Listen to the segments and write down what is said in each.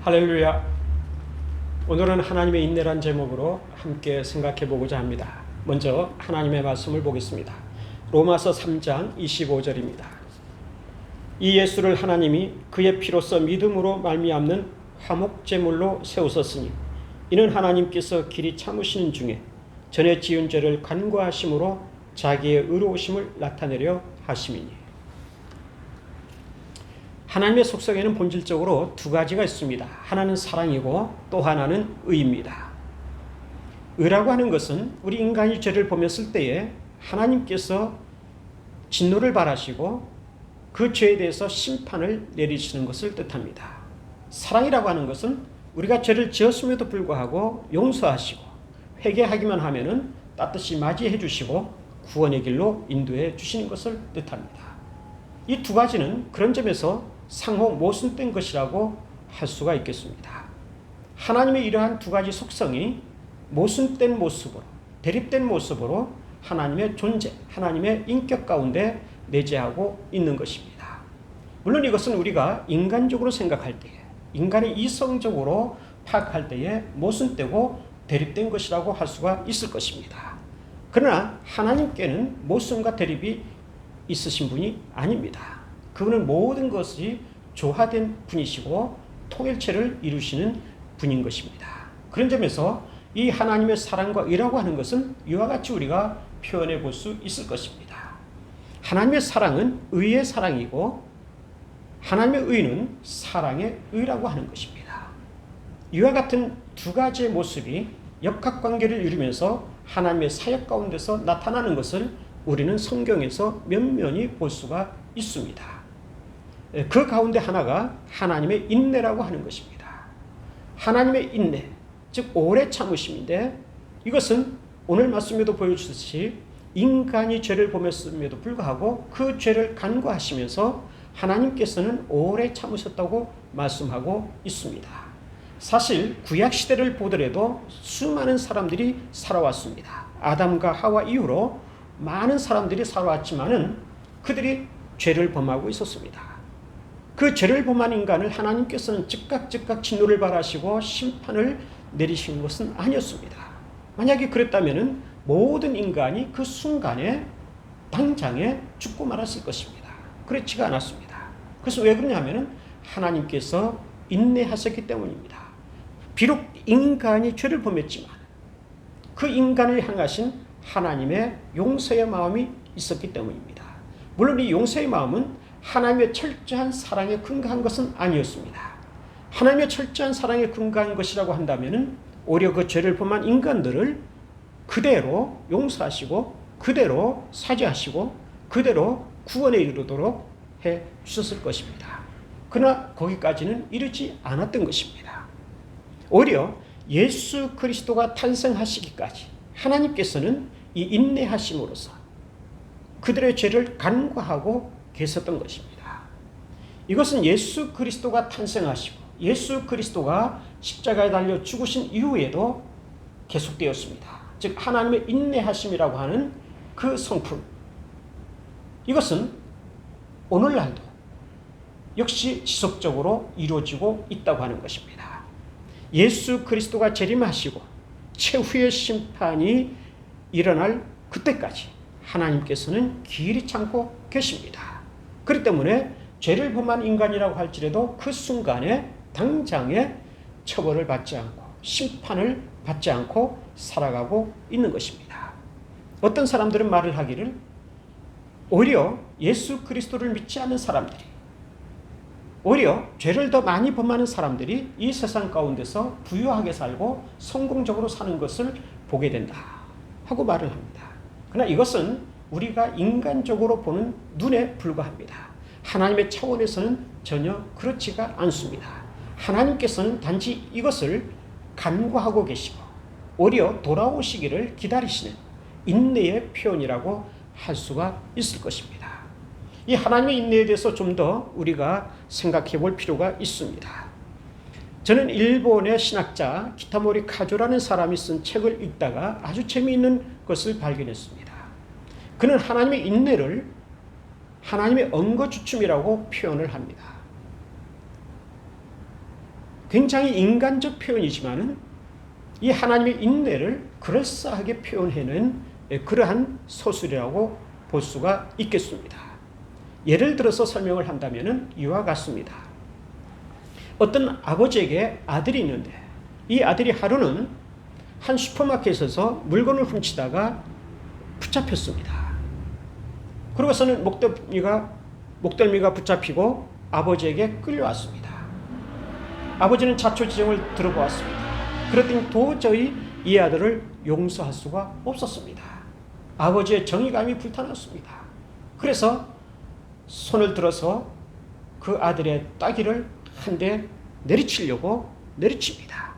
할렐루야. 오늘은 하나님의 인내란 제목으로 함께 생각해 보고자 합니다. 먼저 하나님의 말씀을 보겠습니다. 로마서 3장 25절입니다. 이 예수를 하나님이 그의 피로써 믿음으로 말미암는 화목제물로 세우셨으니 이는 하나님께서 길이 참으시는 중에 전에 지은 죄를 간과하심으로 자기의 의로우심을 나타내려 하심이니. 하나님의 속성에는 본질적으로 두 가지가 있습니다. 하나는 사랑이고 또 하나는 의입니다. 의라고 하는 것은 우리 인간이 죄를 범했을 때에 하나님께서 진노를 발하시고 그 죄에 대해서 심판을 내리시는 것을 뜻합니다. 사랑이라고 하는 것은 우리가 죄를 지었음에도 불구하고 용서하시고 회개하기만 하면은 따뜻이 맞이해 주시고 구원의 길로 인도해 주시는 것을 뜻합니다. 이 두 가지는 그런 점에서 상호 모순된 것이라고 할 수가 있겠습니다. 하나님의 이러한 두 가지 속성이 모순된 모습으로, 대립된 모습으로 하나님의 존재, 하나님의 인격 가운데 내재하고 있는 것입니다. 물론 이것은 우리가 인간적으로 생각할 때에, 인간의 이성적으로 파악할 때에 모순되고 대립된 것이라고 할 수가 있을 것입니다. 그러나 하나님께는 모순과 대립이 있으신 분이 아닙니다. 그분은 모든 것이 조화된 분이시고 통일체를 이루시는 분인 것입니다. 그런 점에서 이 하나님의 사랑과 의라고 하는 것은 이와 같이 우리가 표현해 볼 수 있을 것입니다. 하나님의 사랑은 의의 사랑이고 하나님의 의는 사랑의 의라고 하는 것입니다. 이와 같은 두 가지의 모습이 역학관계를 이루면서 하나님의 사역 가운데서 나타나는 것을 우리는 성경에서 면면히 볼 수가 있습니다. 그 가운데 하나가 하나님의 인내라고 하는 것입니다. 하나님의 인내, 즉 오래 참으심인데 이것은 오늘 말씀에도 보여주듯이 인간이 죄를 범했음에도 불구하고 그 죄를 간과하시면서 하나님께서는 오래 참으셨다고 말씀하고 있습니다. 사실 구약 시대를 보더라도 수많은 사람들이 살아왔습니다. 아담과 하와 이후로 많은 사람들이 살아왔지만은 그들이 죄를 범하고 있었습니다. 그 죄를 범한 인간을 하나님께서는 즉각 진노를 발하시고 심판을 내리신 것은 아니었습니다. 만약에 그랬다면은 모든 인간이 그 순간에 당장에 죽고 말았을 것입니다. 그렇지가 않았습니다. 그래서 왜 그러냐면은 하나님께서 인내하셨기 때문입니다. 비록 인간이 죄를 범했지만 그 인간을 향하신 하나님의 용서의 마음이 있었기 때문입니다. 물론 이 용서의 마음은 하나님의 철저한 사랑에 근거한 것은 아니었습니다. 하나님의 철저한 사랑에 근거한 것이라고 한다면 오히려 그 죄를 범한 인간들을 그대로 용서하시고 그대로 사죄하시고 그대로 구원에 이르도록 해 주셨을 것입니다. 그러나 거기까지는 이르지 않았던 것입니다. 오히려 예수 그리스도가 탄생하시기까지 하나님께서는 이 인내하심으로써 그들의 죄를 간과하고 계셨던 것입니다. 이것은 예수 그리스도가 탄생하시고 예수 그리스도가 십자가에 달려 죽으신 이후에도 계속되었습니다. 즉 하나님의 인내하심이라고 하는 그 성품, 이것은 오늘날도 역시 지속적으로 이루어지고 있다고 하는 것입니다. 예수 그리스도가 재림하시고 최후의 심판이 일어날 그때까지 하나님께서는 길이 참고 계십니다. 그렇기 때문에 죄를 범한 인간이라고 할지라도 그 순간에 당장에 처벌을 받지 않고 심판을 받지 않고 살아가고 있는 것입니다. 어떤 사람들은 말을 하기를 오히려 예수 그리스도를 믿지 않는 사람들이, 오히려 죄를 더 많이 범하는 사람들이 이 세상 가운데서 부유하게 살고 성공적으로 사는 것을 보게 된다 하고 말을 합니다. 그러나 이것은 우리가 인간적으로 보는 눈에 불과합니다. 하나님의 차원에서는 전혀 그렇지가 않습니다. 하나님께서는 단지 이것을 간과하고 계시고 오히려 돌아오시기를 기다리시는 인내의 표현이라고 할 수가 있을 것입니다. 이 하나님의 인내에 대해서 좀 더 우리가 생각해 볼 필요가 있습니다. 저는 일본의 신학자 기타모리 카조라는 사람이 쓴 책을 읽다가 아주 재미있는 것을 발견했습니다. 그는 하나님의 인내를 하나님의 엉거주춤이라고 표현을 합니다. 굉장히 인간적 표현이지만은 이 하나님의 인내를 그럴싸하게 표현해낸 그러한 서술이라고 볼 수가 있겠습니다. 예를 들어서 설명을 한다면 이와 같습니다. 어떤 아버지에게 아들이 있는데 이 아들이 하루는 한 슈퍼마켓에서 물건을 훔치다가 붙잡혔습니다. 그러고서는 목덜미가 붙잡히고 아버지에게 끌려왔습니다. 아버지는 자초지종을 들어보았습니다. 그랬더니 도저히 이 아들을 용서할 수가 없었습니다. 아버지의 정의감이 불타났습니다. 그래서 손을 들어서 그 아들의 따귀를 한 대 내리치려고 내리칩니다.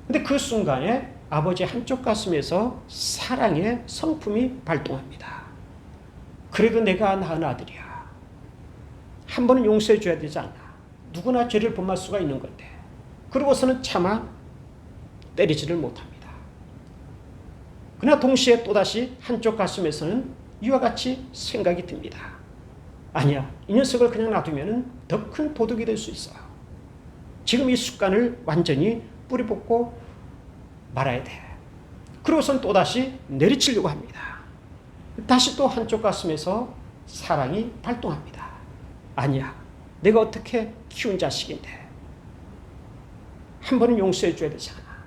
근데 그 순간에 아버지 한쪽 가슴에서 사랑의 성품이 발동합니다. 그래도 내가 낳은 아들이야. 한 번은 용서해 줘야 되지 않나. 누구나 죄를 범할 수가 있는 건데. 그러고서는 차마 때리지를 못합니다. 그러나 동시에 또다시 한쪽 가슴에서는 이와 같이 생각이 듭니다. 아니야, 이 녀석을 그냥 놔두면 더 큰 도둑이 될 수 있어. 지금 이 습관을 완전히 뿌리 뽑고 말아야 돼. 그러고선 또다시 내리치려고 합니다. 다시 또 한쪽 가슴에서 사랑이 발동합니다. 아니야, 내가 어떻게 키운 자식인데 한 번은 용서해 줘야 되지 않아.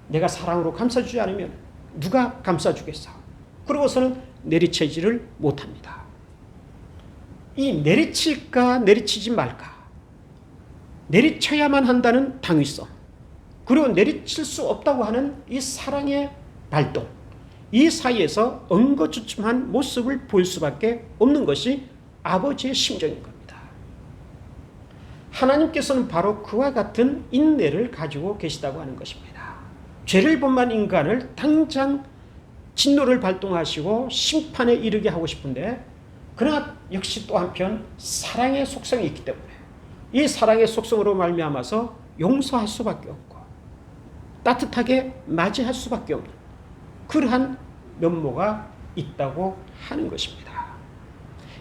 내가 사랑으로 감싸주지 않으면 누가 감싸주겠어. 그러고서는 내리치지를 못합니다. 이 내리칠까 내리치지 말까, 내리쳐야만 한다는 당위성, 그리고 내리칠 수 없다고 하는 이 사랑의 발동, 이 사이에서 엉거주춤한 모습을 보일 수밖에 없는 것이 아버지의 심정인 겁니다. 하나님께서는 바로 그와 같은 인내를 가지고 계시다고 하는 것입니다. 죄를 범한 인간을 당장 진노를 발동하시고 심판에 이르게 하고 싶은데, 그러나 역시 또 한편 사랑의 속성이 있기 때문에 이 사랑의 속성으로 말미암아서 용서할 수밖에 없고 따뜻하게 맞이할 수밖에 없는 그러한 면모가 있다고 하는 것입니다.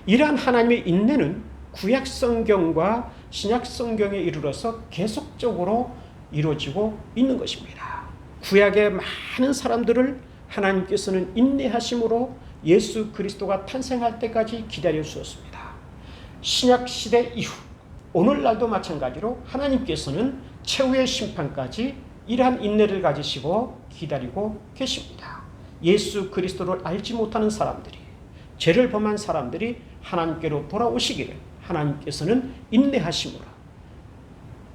이러한 하나님의 인내는 구약 성경과 신약 성경에 이르러서 계속적으로 이루어지고 있는 것입니다. 구약의 많은 사람들을 하나님께서는 인내하심으로 예수 그리스도가 탄생할 때까지 기다려 주셨습니다. 신약 시대 이후 오늘날도 마찬가지로 하나님께서는 최후의 심판까지 이러한 인내를 가지시고 기다리고 계십니다. 예수 그리스도를 알지 못하는 사람들이, 죄를 범한 사람들이 하나님께로 돌아오시기를 하나님께서는 인내하심으로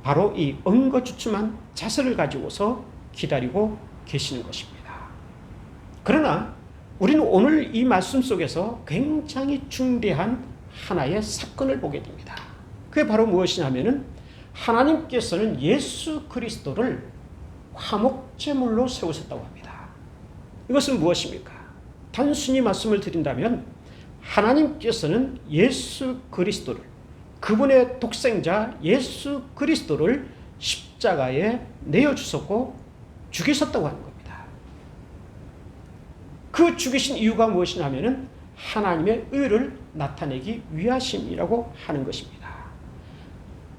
바로 이 엉거주춤한 자세를 가지고서 기다리고 계시는 것입니다. 그러나 우리는 오늘 이 말씀 속에서 굉장히 중대한 하나의 사건을 보게 됩니다. 그게 바로 무엇이냐면은 하나님께서는 예수 그리스도를 화목제물로 세우셨다고 합니다. 이것은 무엇입니까? 단순히 말씀을 드린다면 하나님께서는 예수 그리스도를, 그분의 독생자 예수 그리스도를 십자가에 내어주셨고 죽이셨다고 하는 겁니다. 그 죽이신 이유가 무엇이냐면은 하나님의 의를 나타내기 위하심이라고 하는 것입니다.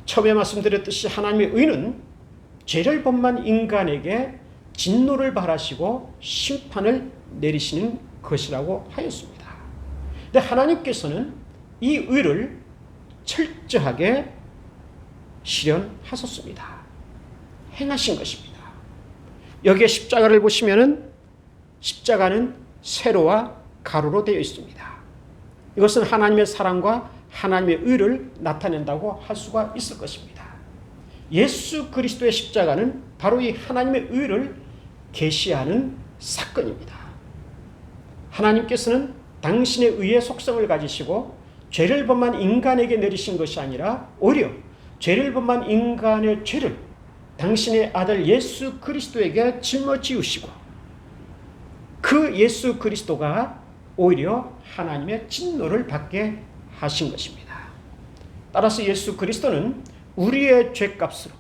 처음에 말씀드렸듯이 하나님의 의는 죄를 범한 인간에게 진노를 발하시고 심판을 내리시는 것이라고 하였습니다. 근데 하나님께서는 이 의를 철저하게 실현하셨습니다. 행하신 것입니다. 여기에 십자가를 보시면은 십자가는 세로와 가로로 되어 있습니다. 이것은 하나님의 사랑과 하나님의 의를 나타낸다고 할 수가 있을 것입니다. 예수 그리스도의 십자가는 바로 이 하나님의 의를 계시하는 사건입니다. 하나님께서는 당신의 의의 속성을 가지시고 죄를 범한 인간에게 내리신 것이 아니라 오히려 죄를 범한 인간의 죄를 당신의 아들 예수 그리스도에게 짊어지우시고 그 예수 그리스도가 오히려 하나님의 진노를 받게 하신 것입니다. 따라서 예수 그리스도는 우리의 죄값으로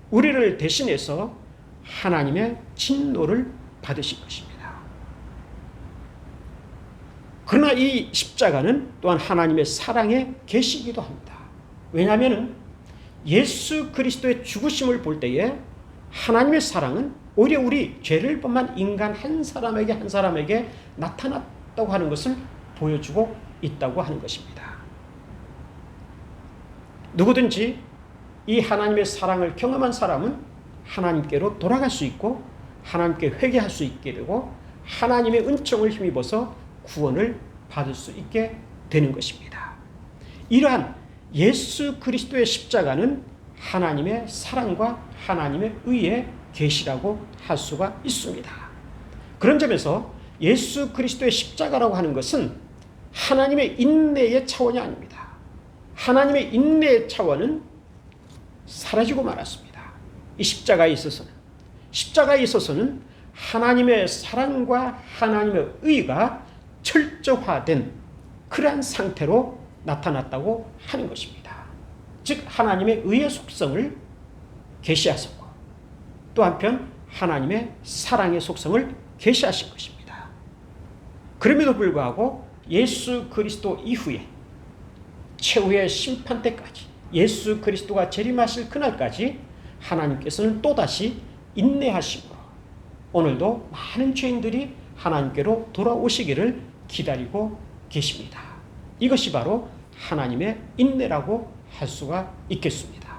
우리를 대신해서 하나님의 진노를 받으신 것입니다. 그러나 이 십자가는 또한 하나님의 사랑의 계시이기도 합니다. 왜냐하면 예수 그리스도의 죽으심을 볼 때에 하나님의 사랑은 오히려 우리 죄를 범한 인간 한 사람에게 나타났다고 하는 것을 보여주고 있다고 하는 것입니다. 누구든지 이 하나님의 사랑을 경험한 사람은 하나님께로 돌아갈 수 있고 하나님께 회개할 수 있게 되고 하나님의 은총을 힘입어서 구원을 받을 수 있게 되는 것입니다. 이러한 예수 그리스도의 십자가는 하나님의 사랑과 하나님의 의의 계시라고 할 수가 있습니다. 그런 점에서 예수 그리스도의 십자가라고 하는 것은 하나님의 인내의 차원이 아닙니다. 하나님의 인내의 차원은 사라지고 말았습니다. 이 십자가에 있어서는 하나님의 사랑과 하나님의 의가 철저화된 그러한 상태로 나타났다고 하는 것입니다. 즉 하나님의 의의 속성을 계시하셨고 또 한편 하나님의 사랑의 속성을 계시하신 것입니다. 그럼에도 불구하고 예수 그리스도 이후에 최후의 심판 때까지 예수 그리스도가 재림하실 그날까지 하나님께서는 또다시 인내하심으로 오늘도 많은 죄인들이 하나님께로 돌아오시기를 기다리고 계십니다. 이것이 바로 하나님의 인내라고 할 수가 있겠습니다.